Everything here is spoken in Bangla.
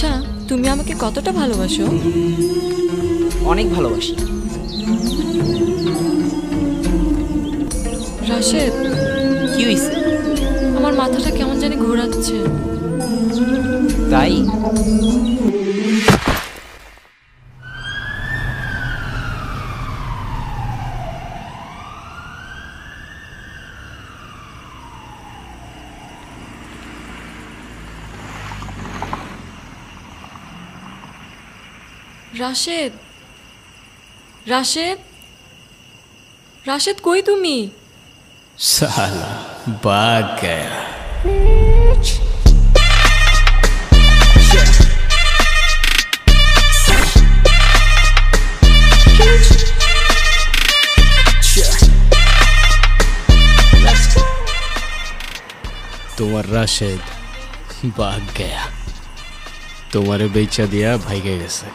আচ্ছা, তুমি আমাকে কতটা ভালোবাসো? অনেক ভালোবাসি। রাশেদ, কি হইছে? আমার মাথাটা কেমন জানি ঘোরাচ্ছে। তাই? রাশেদ, রাশেদ, রাশেদ, কই তুমি? साला भाग गया। তোমার রাশেদ भाग गया, তোমারে বেচা দিয়া ভাইগে গেছে।